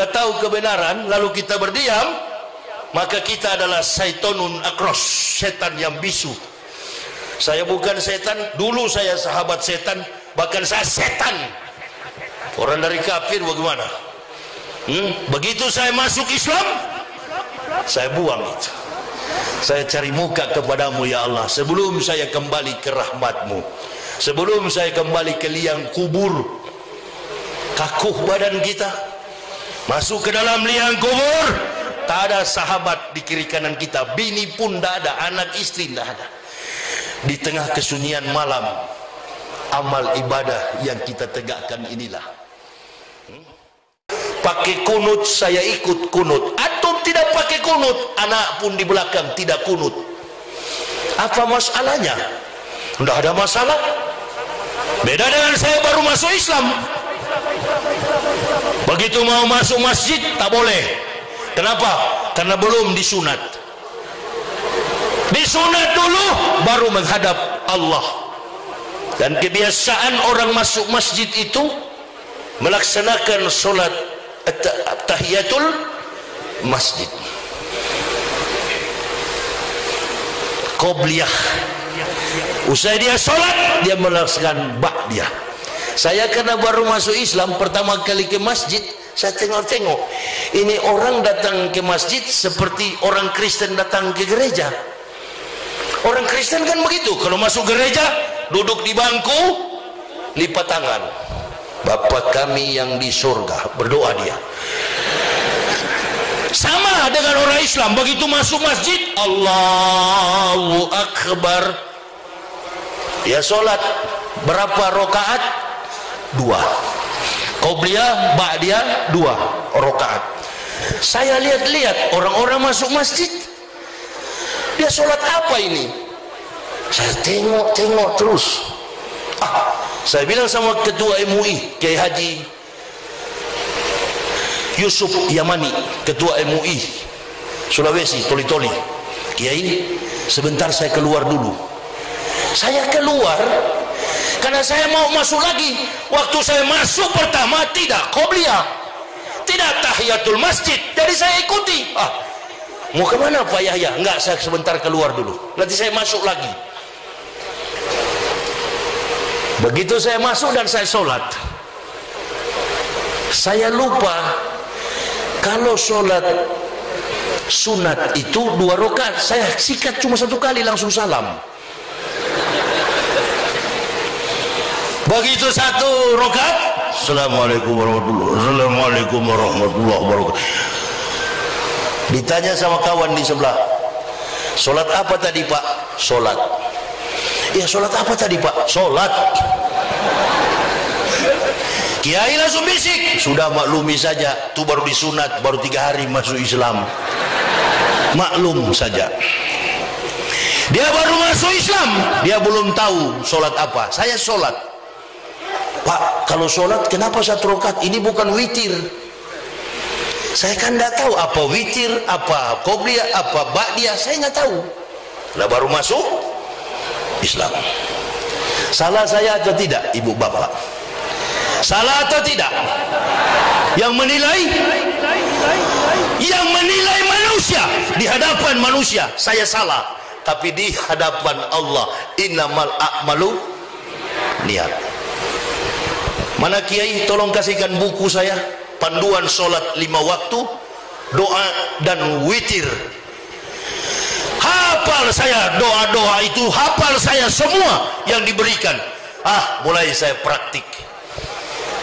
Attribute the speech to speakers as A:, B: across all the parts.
A: sudah tahu kebenaran lalu kita berdiam, maka kita adalah syaitonun akros, setan yang bisu. Saya bukan setan, dulu saya sahabat setan, bahkan saya setan. Orang dari kafir bagaimana? Begitu saya masuk Islam, saya buang itu. Saya cari muka kepadamu ya Allah, sebelum saya kembali ke rahmatmu, sebelum saya kembali ke liang kubur. Kakuh badan kita, masuk ke dalam liang kubur, tak ada sahabat di kiri kanan kita, bini pun tak ada, anak istri tak ada. Di tengah kesunyian malam, amal ibadah yang kita tegakkan inilah. Pakai kunut, saya ikut kunut. Antum tidak pakai kunut, anak pun di belakang tidak kunut. Apa masalahnya? Tidak ada masalah. Beda dengan saya baru masuk Islam. Begitu mau masuk masjid tak boleh. Kenapa? Karena belum disunat. Disunat dulu baru menghadap Allah. Dan kebiasaan orang masuk masjid itu melaksanakan solat tahiyatul masjid, qobliyah. Usai dia solat, dia melaksanakan ba'diyah. Saya karena baru masuk Islam, pertama kali ke masjid, saya tengok-tengok, ini orang datang ke masjid seperti orang Kristen datang ke gereja. Orang Kristen kan begitu, kalau masuk gereja duduk di bangku, lipat tangan, Bapa kami yang di surga, berdoa dia. Sama dengan orang Islam, begitu masuk masjid, Allahu Akbar, dia sholat. Berapa rakaat? 2. Qobliyah, ba'diyah 2 rakaat. Saya lihat-lihat orang-orang masuk masjid, dia sholat apa ini? Saya tengok terus. Saya bilang sama ketua MUI, Kiai Haji Yusuf Yamani, ketua MUI Sulawesi, Toli-Toli, Kiai, sebentar saya keluar dulu. Saya keluar karena saya mau masuk lagi. Waktu saya masuk pertama tidak qobliyah, tidak tahiyatul masjid, jadi saya ikuti. Mau kemana Pak Yahya? Enggak, saya sebentar keluar dulu, nanti saya masuk lagi. Begitu saya masuk dan saya sholat, saya lupa kalau sholat sunat itu 2 rakaat. Saya sikat cuma 1 kali langsung salam. Begitu 1 rakaat, Assalamualaikum warahmatullahi wabarakatuh, Assalamualaikum warahmatullahi wabarakatuh. Ditanya sama kawan di sebelah, sholat apa tadi Pak? Sholat. Ya, sholat apa tadi Pak? Sholat. Kiai langsung bisik, sudah maklumi saja, itu baru disunat, baru 3 hari masuk Islam. Maklum saja. Dia baru masuk Islam, dia belum tahu sholat apa. Saya sholat. Pak, kalau sholat kenapa 1 rakaat? Ini bukan witir. Saya kan tidak tahu apa witir, apa qobliyah, apa ba'diyah, saya nggak tahu. Nah, baru masuk Islam. Salah saya atau tidak, ibu bapak? Salah atau tidak? Yang menilai manusia, di hadapan manusia saya salah, tapi di hadapan Allah innamal a'malu niat. Mana Kiai, tolong kasihkan buku saya, panduan sholat 5 waktu, doa dan witir. Hafal saya doa-doa itu, hafal saya semua yang diberikan. Mulai saya praktik.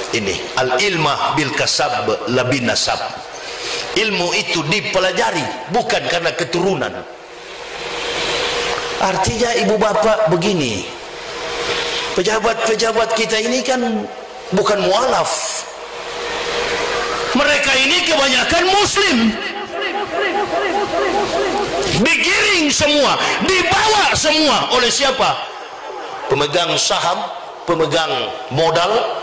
A: Ini al-ilmah bil kasab labin nasab. Ilmu itu dipelajari, bukan karena keturunan. Artinya ibu bapak begini, pejabat-pejabat kita ini kan bukan mualaf. Mereka ini kebanyakan muslim. Digiring semua, dibawa semua oleh siapa? Pemegang saham, pemegang modal,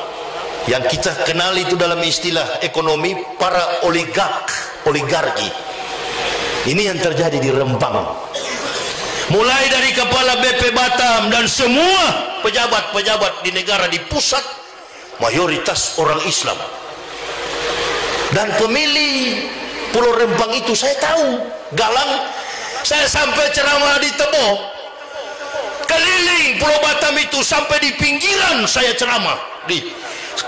A: yang kita kenal itu dalam istilah ekonomi para oligarki. Ini yang terjadi di Rempang. Mulai dari kepala BP Batam dan semua pejabat-pejabat di negara di pusat, mayoritas orang Islam. Dan pemilih Pulau Rempang itu saya tahu, Galang. Saya sampai ceramah di Tebo, keliling Pulau Batam itu, sampai di pinggiran saya ceramah di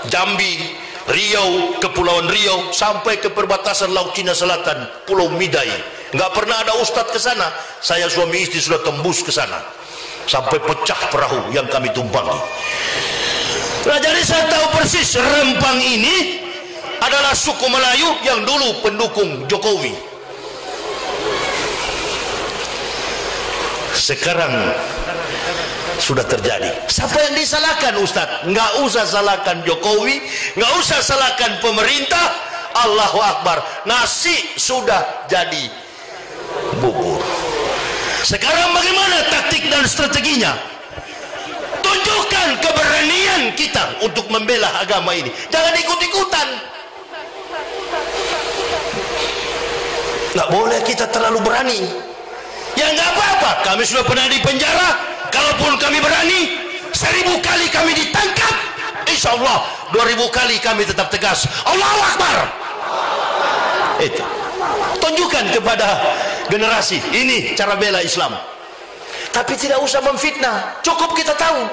A: Jambi, Riau, Kepulauan Riau, sampai ke perbatasan Laut Cina Selatan, Pulau Midai. Nggak pernah ada ustadz ke sana. Saya suami istri sudah tembus ke sana, sampai pecah perahu yang kami tumpangi. Nah, jadi saya tahu persis Rempang ini adalah suku Melayu yang dulu pendukung Jokowi. Sekarang sudah terjadi. Siapa yang disalahkan, Ustadz? Nggak usah salahkan Jokowi, nggak usah salahkan pemerintah. Allahu Akbar, nasi sudah jadi bubur. Sekarang bagaimana taktik dan strateginya? Tunjukkan keberanian kita untuk membela agama ini. Jangan ikut-ikutan. Nggak boleh kita terlalu berani. Ya nggak apa-apa, kami sudah pernah di penjara. Kalaupun kami berani, 1000 kali kami ditangkap, insya Allah 2000 kali kami tetap tegas. Allahu Akbar. Itu tunjukkan kepada generasi ini cara bela Islam. Tapi tidak usah memfitnah, cukup kita tahu.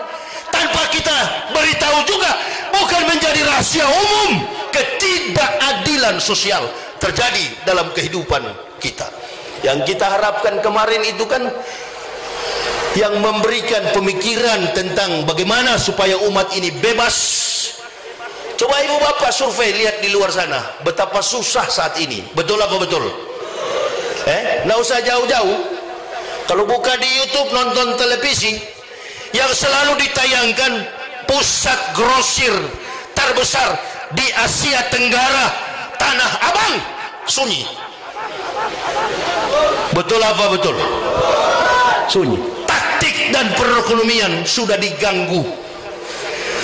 A: Tanpa kita beritahu juga, bukan menjadi rahasia umum. Ketidakadilan sosial terjadi dalam kehidupan kita. Yang kita harapkan kemarin itu kan yang memberikan pemikiran tentang bagaimana supaya umat ini bebas. Coba ibu bapak survei, lihat di luar sana betapa susah saat ini. Betul apa betul? Nggak usah jauh-jauh. Kalau buka di YouTube, nonton televisi, yang selalu ditayangkan pusat grosir terbesar di Asia Tenggara, Tanah Abang, sunyi. Betul apa betul? Sunyi. Taktik dan perekonomian sudah diganggu,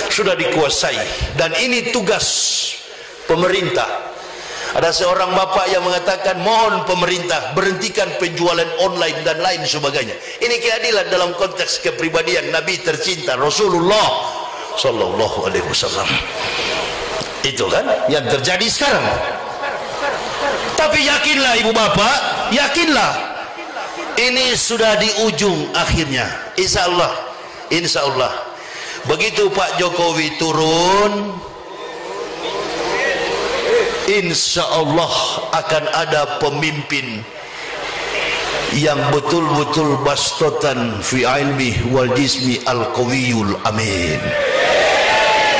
A: sudah dikuasai, dan ini tugas pemerintah. Ada seorang bapak yang mengatakan, mohon pemerintah berhentikan penjualan online dan lain sebagainya. Ini keadilan dalam konteks kepribadian Nabi tercinta Rasulullah Sallallahu Alaihi Wasallam. Itu kan yang terjadi sekarang. Tapi yakinlah ibu bapak, yakinlah ini sudah di ujung akhirnya. Insya Allah, insya Allah. Begitu Pak Jokowi turun, insya Allah akan ada pemimpin yang betul-betul bastotan fi ilmi wal jismi al qawiyul amin.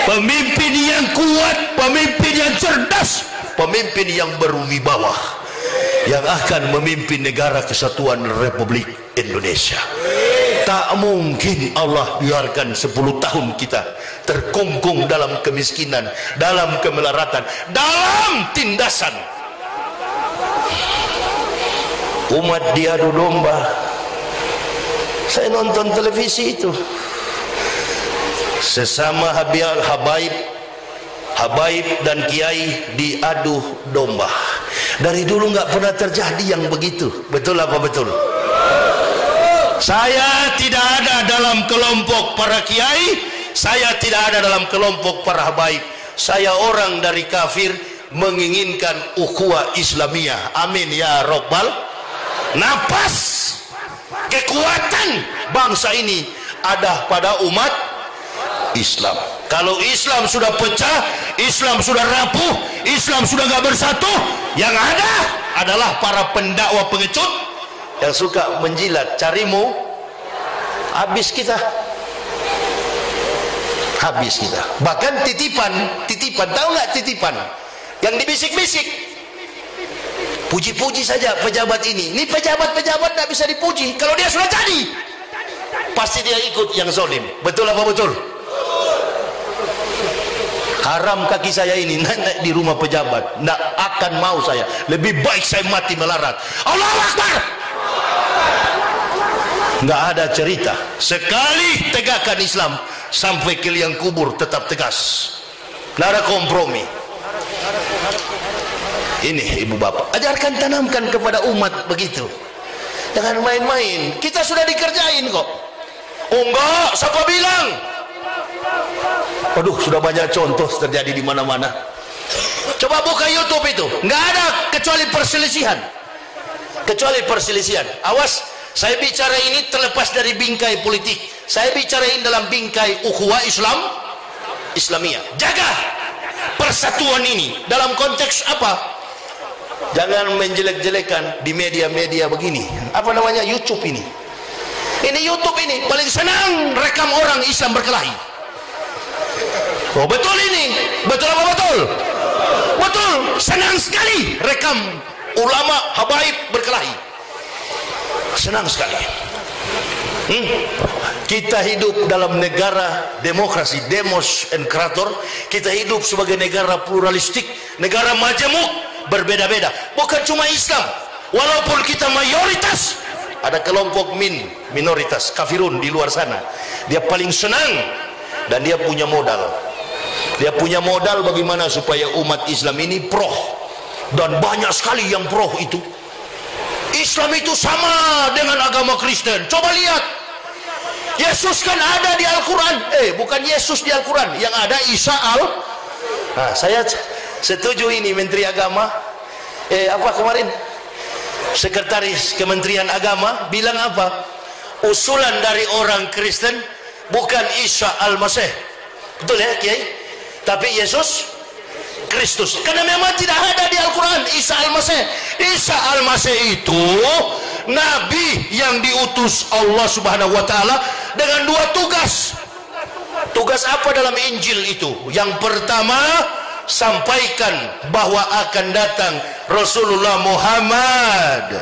A: Pemimpin yang kuat, pemimpin yang cerdas, pemimpin yang berwibawa, yang akan memimpin negara kesatuan Republik Indonesia. Tak mungkin Allah biarkan 10 tahun kita terkungkung dalam kemiskinan, dalam kemelaratan, dalam tindasan. Umat diadu domba. Saya nonton televisi itu, sesama habaib dan kiai diadu domba. Dari dulu nggak pernah terjadi yang begitu. Betul apa betul? Saya tidak ada dalam kelompok para kiai, saya tidak ada dalam kelompok para habaib. Saya orang dari kafir menginginkan ukhuwah Islamiyah. Amin ya Rabbal. Napas kekuatan bangsa ini ada pada umat Islam. Kalau Islam sudah pecah, Islam sudah rapuh, Islam sudah nggak bersatu, yang ada adalah para pendakwa pengecut yang suka menjilat, carimu, habis kita, habis kita. Bahkan titipan, tahu nggak titipan yang dibisik-bisik, puji-puji saja pejabat ini. Ini pejabat-pejabat nggak bisa dipuji. Kalau dia sudah jadi, pasti dia ikut yang zalim. Betul apa betul? Haram kaki saya ini naik di rumah pejabat, nggak akan mau saya. Lebih baik saya mati melarat. Allahu Akbar. Nggak ada cerita. Sekali tegakkan Islam sampai ke liang kubur tetap tegas. Nggak ada kompromi. Ini ibu bapak, ajarkan, tanamkan kepada umat begitu. Jangan main-main. Kita sudah dikerjain kok. Oh enggak, siapa bilang? Aduh, sudah banyak contoh terjadi di mana-mana. Coba buka YouTube itu, nggak ada kecuali perselisihan. Kecuali perselisihan. Awas, saya bicara ini terlepas dari bingkai politik. Saya bicarain dalam bingkai ukhuwah Islamiyah. Jaga persatuan ini dalam konteks apa? Jangan menjelek-jelekan di media-media begini. Apa namanya? YouTube ini. Ini YouTube ini paling senang rekam orang Islam berkelahi. Oh betul ini, betul apa betul? Betul, senang sekali rekam ulama habaib berkelahi. Senang sekali. Kita hidup dalam negara demokrasi, demos and krator. Kita hidup sebagai negara pluralistik, negara majemuk, berbeda-beda. Bukan cuma Islam, walaupun kita mayoritas, ada kelompok minoritas kafirun di luar sana. Dia paling senang dan dia punya modal. Dia punya modal bagaimana supaya umat Islam ini pro, dan banyak sekali yang pro itu. Islam itu sama dengan agama Kristen. Coba lihat, Yesus kan ada di Al-Quran. Bukan Yesus di Al-Quran, yang ada Isa Nah, saya setuju ini Menteri Agama. Apa kemarin? Sekretaris Kementerian Agama bilang apa? Usulan dari orang Kristen bukan Isa Al-Masih. Betul ya, Kiai? Tapi Yesus Kristus. Karena memang tidak ada di Al-Quran Isa Al-Masih. Isa Al-Masih itu Nabi yang diutus Allah Subhanahu wa Ta'ala dengan dua tugas. Tugas apa dalam Injil itu? Yang pertama, sampaikan bahwa akan datang Rasulullah Muhammad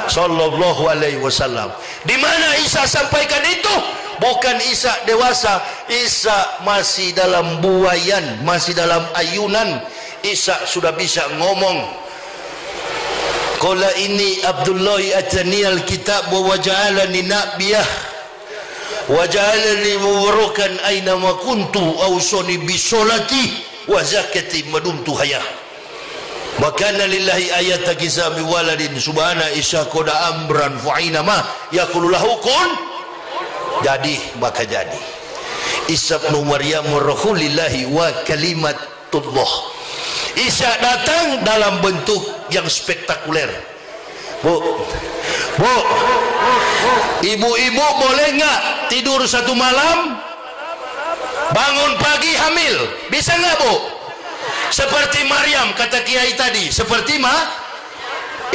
A: Sallallahu Alaihi Wasallam. Di mana Isa sampaikan itu? Bukan Isa dewasa, Isa masih dalam buayan, masih dalam ayunan. Isa sudah bisa ngomong. Qala inni Abdullahi atani alkitab wa ja'alani nabiyah wa ja'alani mubarakan aina ma kuntu awsani bisolati wa zakati madumtu hayah. Makana lillahi ayat kisami waladin subhana Isa qada amran fa'ina ma yaqulu lahu kun. Jadi maka jadi. Isa bin Maryam rasulillahi wa kalimatullah. Isa datang dalam bentuk yang spektakuler. Bu, ibu-ibu boleh nggak tidur satu malam, bangun pagi hamil? Bisa nggak, Bu? Seperti Maryam kata Kiai tadi, seperti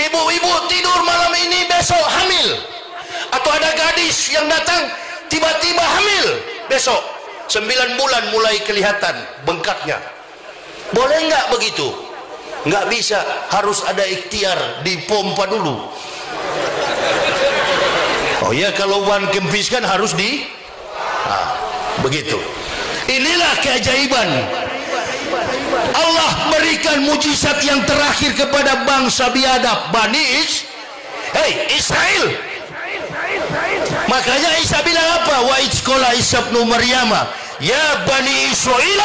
A: ibu-ibu tidur malam ini besok hamil. Atau ada gadis yang datang tiba-tiba hamil besok, 9 bulan mulai kelihatan bengkaknya. Boleh nggak begitu? Nggak bisa, harus ada ikhtiar, dipompa dulu. Oh ya, kalau one kempis kan harus begitu. Inilah keajaiban Allah berikan mujizat yang terakhir kepada bangsa biadab Bani Israel. Makanya Isa bilang apa? Wa idzqala Isa ibnu Maryam ya Bani Israil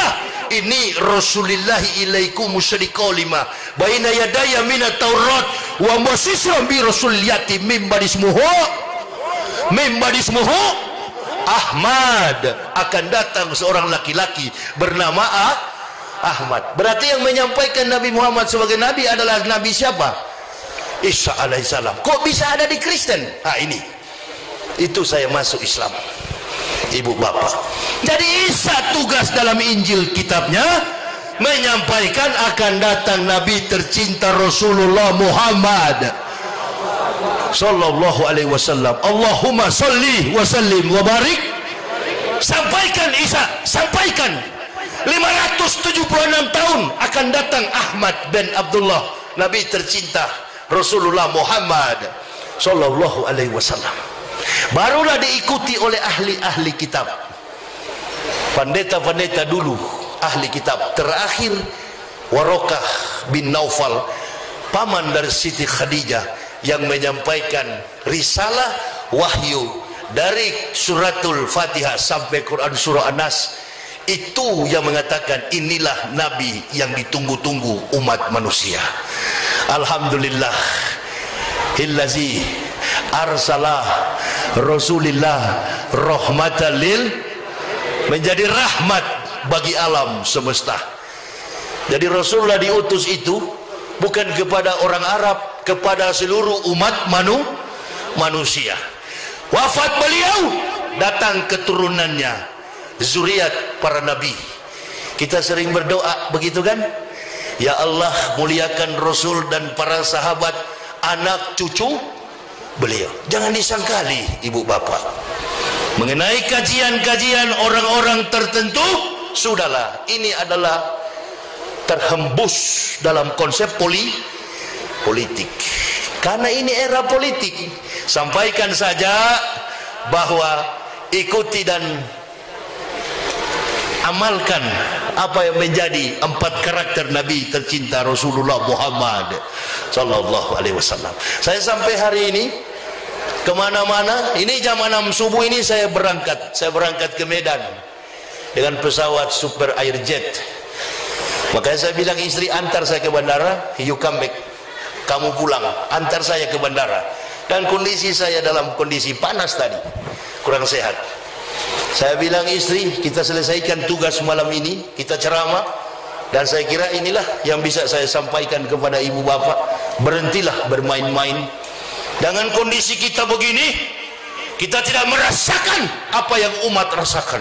A: ini Rasulillahi ilaikum musyriqal lima baina yadaya minat Taurat wa musisram bi rasuliyati mim badismuhu Ahmad. Akan datang seorang laki-laki bernama Ahmad. Berarti yang menyampaikan Nabi Muhammad sebagai Nabi adalah Nabi siapa? Isa alaihissalam. Kok bisa ada di Kristen? Ini itu saya masuk Islam, ibu bapak. Jadi Isa tugas dalam Injil kitabnya menyampaikan akan datang Nabi tercinta Rasulullah Muhammad Sallallahu Alaihi Wasallam. Allahumma salli wa sallim wa barik. Sampaikan Isa, sampaikan. 576 tahun akan datang Ahmad bin Abdullah, Nabi tercinta Rasulullah Muhammad Sallallahu Alaihi Wasallam. Barulah diikuti oleh ahli-ahli kitab, pendeta-pendeta dulu, ahli kitab. Terakhir Warokah bin Naufal, paman dari Siti Khadijah, yang menyampaikan risalah wahyu dari suratul Fatihah sampai Quran surah An-Nas. Itu yang mengatakan inilah Nabi yang ditunggu-tunggu umat manusia. Alhamdulillah illazi arsalah Rasulillah rahmatan lil, menjadi rahmat bagi alam semesta. Jadi Rasulullah diutus itu bukan kepada orang Arab, kepada seluruh umat manusia. Wafat beliau, datang keturunannya, zuriat para nabi. Kita sering berdoa begitu kan? Ya Allah, muliakan Rasul dan para sahabat, anak cucu beliau. Jangan disangkali ibu bapak mengenai kajian-kajian orang-orang tertentu. Sudahlah, ini adalah terhembus dalam konsep politik, karena ini era politik. Sampaikan saja bahwa ikuti dan amalkan apa yang menjadi 4 karakter Nabi tercinta Rasulullah Muhammad sallallahu alaihi wasallam. Saya sampai hari ini kemana-mana, ini jam 6 subuh ini saya berangkat ke Medan dengan pesawat Super Airjet. Makanya saya bilang istri, antar saya ke bandara, you come back, kamu pulang, antar saya ke bandara. Dan kondisi saya dalam kondisi panas tadi, kurang sehat. Saya bilang istri, kita selesaikan tugas malam ini, kita ceramah, dan saya kira inilah yang bisa saya sampaikan kepada ibu bapak. Berhentilah bermain-main. Dengan kondisi kita begini, kita tidak merasakan apa yang umat rasakan.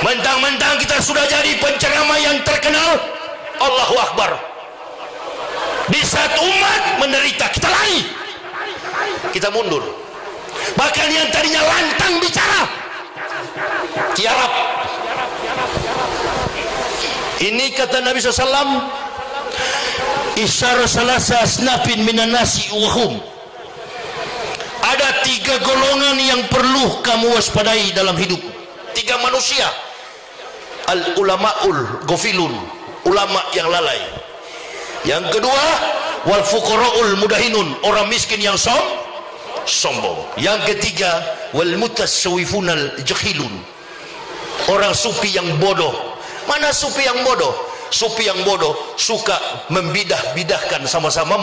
A: Mentang-mentang kita sudah jadi penceramah yang terkenal, Allahu Akbar, di saat umat menderita kita lari, kita mundur. Bahkan yang tadinya lantang bicara, tiarap. Ini kata Nabi SAW, isyara salasa asnafin minan nasi wahum. Ada 3 golongan yang perlu kamu waspadai dalam hidup. 3 manusia. Al ulama'ul ghafilun, ulama yang lalai. Yang kedua, wal fuqara'ul mudahinun, orang miskin yang sombong. Yang ketiga, wal mutasawwifunal jahilun, orang sufi yang bodoh. Mana sufi yang bodoh? Sufi yang bodoh suka membidah-bidahkan sama-sama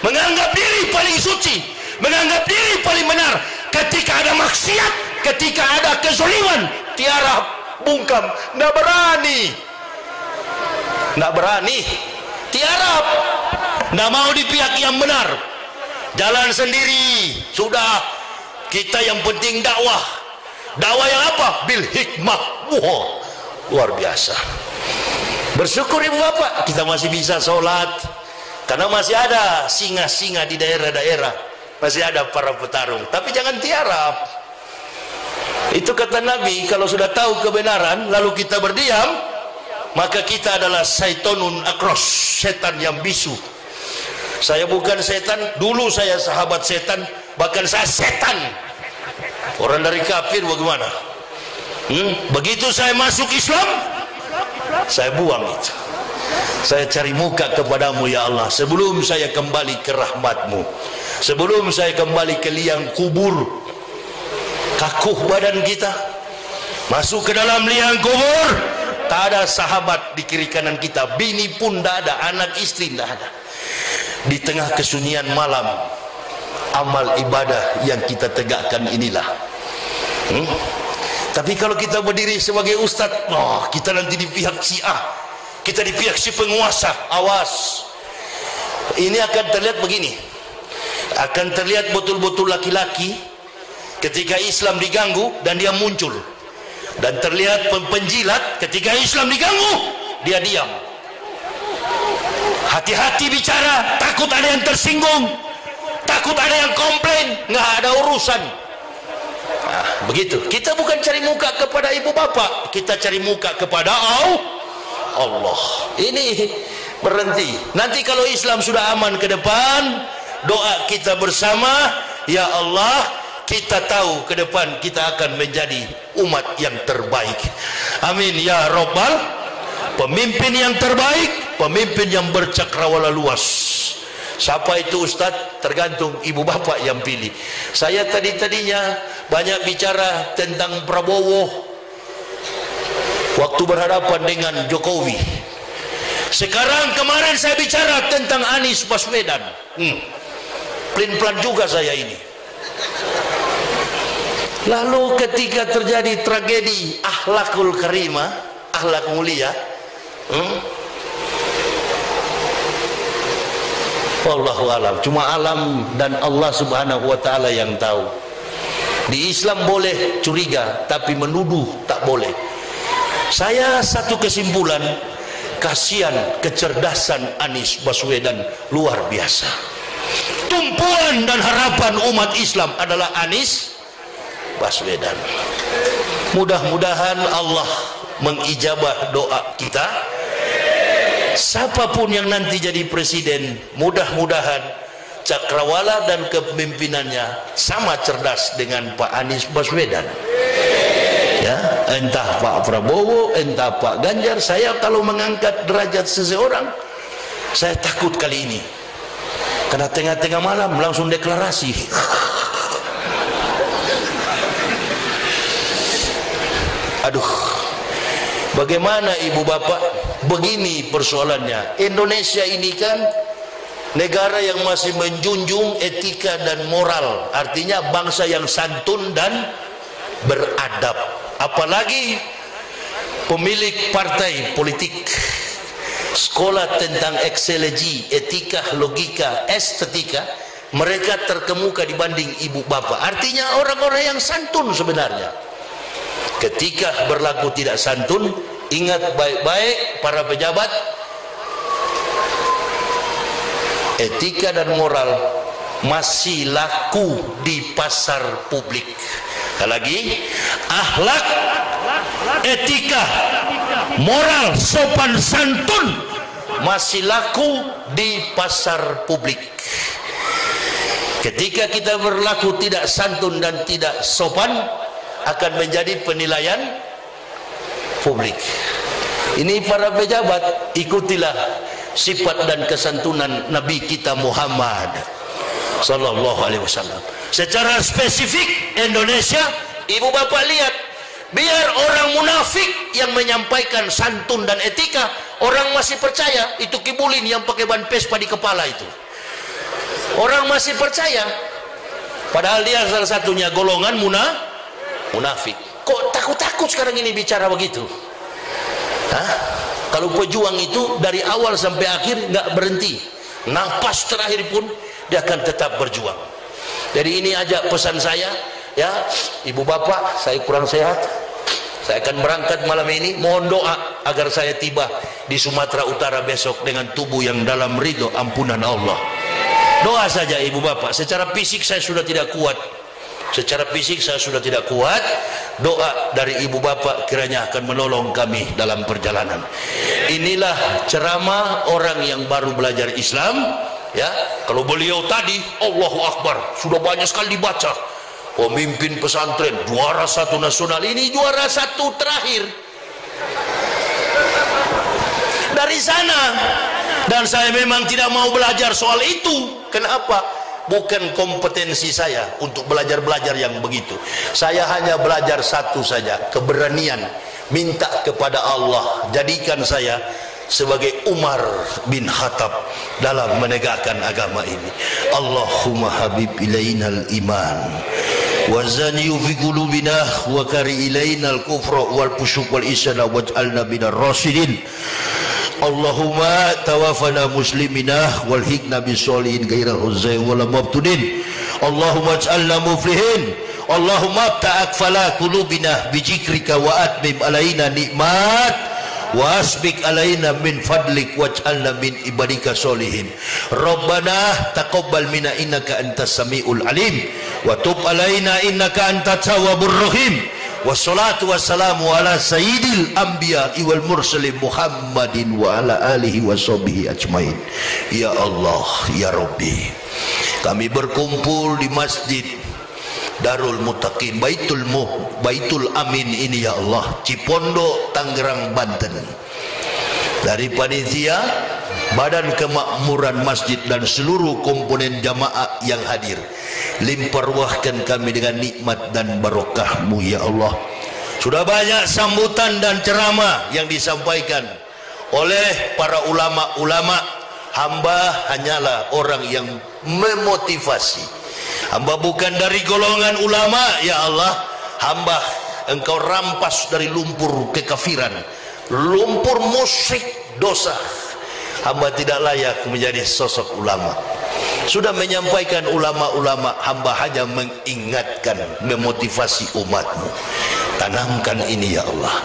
A: menganggap diri paling suci, menganggap diri paling benar. Ketika ada maksiat, ketika ada kezaliman, tiara bungkam, nggak berani, tiarap, nggak mau di pihak yang benar, jalan sendiri. Sudah, kita yang penting dakwah yang apa? Bil hikmah. Wow, luar biasa. Bersyukur ibu bapak, kita masih bisa sholat, karena masih ada singa-singa di daerah-daerah, masih ada para petarung. Tapi jangan tiarap. Itu kata Nabi, kalau sudah tahu kebenaran lalu kita berdiam, maka kita adalah syaitonun akros, setan yang bisu. Saya bukan setan, dulu saya sahabat setan, bahkan saya setan. Orang dari kafir bagaimana? Begitu saya masuk Islam, saya buang itu. Saya cari muka kepadamu ya Allah, sebelum saya kembali ke rahmatmu, sebelum saya kembali ke liang kubur. Kakuh badan kita, masuk ke dalam liang kubur, tak ada sahabat di kiri kanan kita, bini pun tak ada, anak istri tak ada. Di tengah kesunyian malam, amal ibadah yang kita tegakkan inilah. Tapi kalau kita berdiri sebagai ustaz, kita nanti di pihak si A, kita di pihak si penguasa. Awas, ini akan terlihat begini, akan terlihat betul-betul laki-laki ketika Islam diganggu dan dia muncul, dan terlihat penjilat ketika Islam diganggu dia diam. Hati-hati bicara, takut ada yang tersinggung, takut ada yang komplain, nggak ada urusan. Nah, begitu. Kita bukan cari muka kepada ibu bapak, kita cari muka kepada Allah. Ini berhenti. Nanti kalau Islam sudah aman ke depan, doa kita bersama, ya Allah, kita tahu ke depan kita akan menjadi umat yang terbaik. Amin ya Rabbal. Pemimpin yang terbaik, pemimpin yang bercakrawala luas. Siapa itu Ustaz? Tergantung ibu bapak yang pilih. Saya tadinya banyak bicara tentang Prabowo waktu berhadapan dengan Jokowi. Sekarang kemarin saya bicara tentang Anies Baswedan. Pelin-pelan juga saya ini. Lalu ketika terjadi tragedi akhlakul karimah, akhlak mulia, Wallahu alam. Cuma alam dan Allah Subhanahu wa taala yang tahu. Di Islam boleh curiga, tapi menuduh tak boleh. Saya satu kesimpulan, kasihan kecerdasan Anies Baswedan luar biasa. Tumpuan dan harapan umat Islam adalah Anies Baswedan. Mudah-mudahan Allah mengijabah doa kita. Siapapun yang nanti jadi presiden, mudah-mudahan cakrawala dan kepemimpinannya sama cerdas dengan Pak Anies Baswedan. Ya, entah Pak Prabowo, entah Pak Ganjar. Saya kalau mengangkat derajat seseorang, saya takut kali ini, karena tengah-tengah malam langsung deklarasi. Aduh, bagaimana ibu bapak? Begini persoalannya. Indonesia ini kan negara yang masih menjunjung etika dan moral, artinya bangsa yang santun dan beradab. Apalagi pemilik partai politik, sekolah tentang ekseleji, etika, logika, estetika, mereka terkemuka dibanding ibu bapak. Artinya orang-orang yang santun sebenarnya. Ketika berlaku tidak santun, ingat baik-baik para pejabat, etika dan moral masih laku di pasar publik. Lagi, akhlak, etika, moral, sopan santun masih laku di pasar publik. Ketika kita berlaku tidak santun dan tidak sopan, akan menjadi penilaian publik. Ini para pejabat, ikutilah sifat dan kesantunan Nabi kita Muhammad sallallahu alaihi wasallam. Secara spesifik Indonesia, ibu bapak lihat, biar orang munafik yang menyampaikan santun dan etika, orang masih percaya itu kibulin yang pakai ban Vespa di kepala itu. Orang masih percaya, padahal dia salah satunya golongan munafik. Kok takut-takut sekarang ini bicara begitu? Hah? Kalau pejuang itu dari awal sampai akhir nggak berhenti, nafas terakhir pun dia akan tetap berjuang. Jadi ini aja pesan saya, ya ibu bapak, saya kurang sehat, saya akan berangkat malam ini, mohon doa agar saya tiba di Sumatera Utara besok dengan tubuh yang dalam ridho ampunan Allah. Doa saja ibu bapak. Secara fisik saya sudah tidak kuat, doa dari ibu bapak kiranya akan menolong kami dalam perjalanan. Inilah ceramah orang yang baru belajar Islam, ya. Kalau beliau tadi Allahu Akbar sudah banyak sekali dibaca, pemimpin pesantren, juara 1 nasional, ini juara 1 terakhir dari sana. Dan saya memang tidak mau belajar soal itu. Kenapa? Bukan kompetensi saya untuk belajar-belajar yang begitu. Saya hanya belajar satu saja, keberanian, minta kepada Allah jadikan saya sebagai Umar bin Khattab dalam menegakkan agama ini. Allahumma habib ilainal iman wa zani fi qulubina wa kari ilainal kufra wal fusuq wal isyan waj'alna minar rasyidin. Allahumma tawafana muslimina wal hikna bisolihin gairah uzzai wala mabtunin. Allahumma ij'alna muflihin. Allahumma ta'akfala kulubina bijikrika wa atmim alaina nikmat wa asbik alaina min fadlik waj'alna min ibadika solihin. Rabbana taqabbal minna innaka antas samiul alim wa tub alaina innaka antat tawwabur rahim. Wassalatu wassalamu ala sayyidil anbiya wal mursalin Muhammadin wa ala alihi wa sahbihi ajmain. Ya Allah, ya Rabbi, kami berkumpul di Masjid Darul Muttaqin Baitul Amin ini ya Allah, Cipondo, Tangerang, Banten. Dari panitia, Badan Kemakmuran Masjid dan seluruh komponen jamaah yang hadir, limpahkan kami dengan nikmat dan barokah-Mu ya Allah. Sudah banyak sambutan dan ceramah yang disampaikan oleh para ulama-ulama. Hamba hanyalah orang yang memotivasi. Hamba bukan dari golongan ulama ya Allah. Hamba Engkau rampas dari lumpur kekafiran, lumpur musyrik dosa. Hamba tidak layak menjadi sosok ulama. Sudah menyampaikan ulama-ulama, hamba hanya mengingatkan, memotivasi umatmu. Tanamkan ini ya Allah.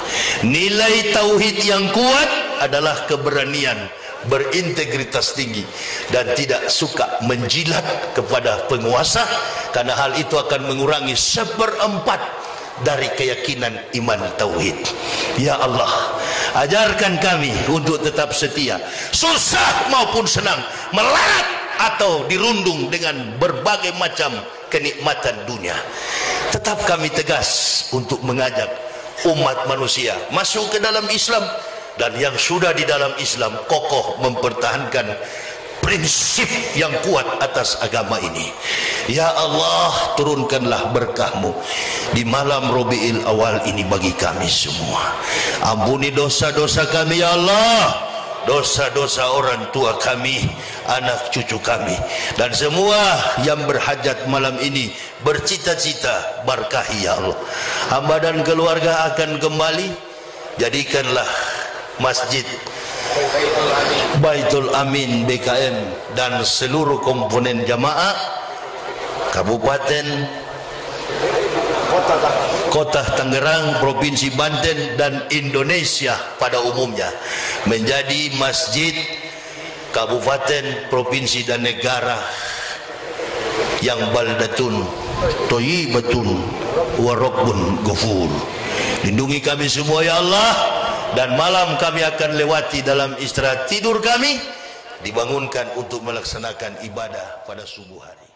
A: Nilai tauhid yang kuat adalah keberanian, berintegritas tinggi, dan tidak suka menjilat kepada penguasa, karena hal itu akan mengurangi 1/4 dari keyakinan iman tauhid. Ya Allah, ajarkan kami untuk tetap setia, susah maupun senang, melarat atau dirundung dengan berbagai macam kenikmatan dunia. Tetap kami tegas untuk mengajak umat manusia masuk ke dalam Islam, dan yang sudah di dalam Islam kokoh mempertahankan prinsip yang kuat atas agama ini. Ya Allah, turunkanlah berkah-Mu di malam Rabiul Awal ini bagi kami semua. Ampuni dosa-dosa kami ya Allah, dosa-dosa orang tua kami, anak cucu kami, dan semua yang berhajat malam ini bercita-cita berkahi ya Allah. Hamba dan keluarga akan kembali. Jadikanlah masjid Baitul Amin BKM dan seluruh komponen jamaah Kabupaten Kota Tangerang, Provinsi Banten, dan Indonesia pada umumnya menjadi masjid kabupaten, provinsi, dan negara yang baldatun thayyibatun wa rabbun ghafur. Lindungi kami semua ya Allah, dan malam kami akan lewati dalam istirahat tidur kami, dibangunkan untuk melaksanakan ibadah pada subuh hari.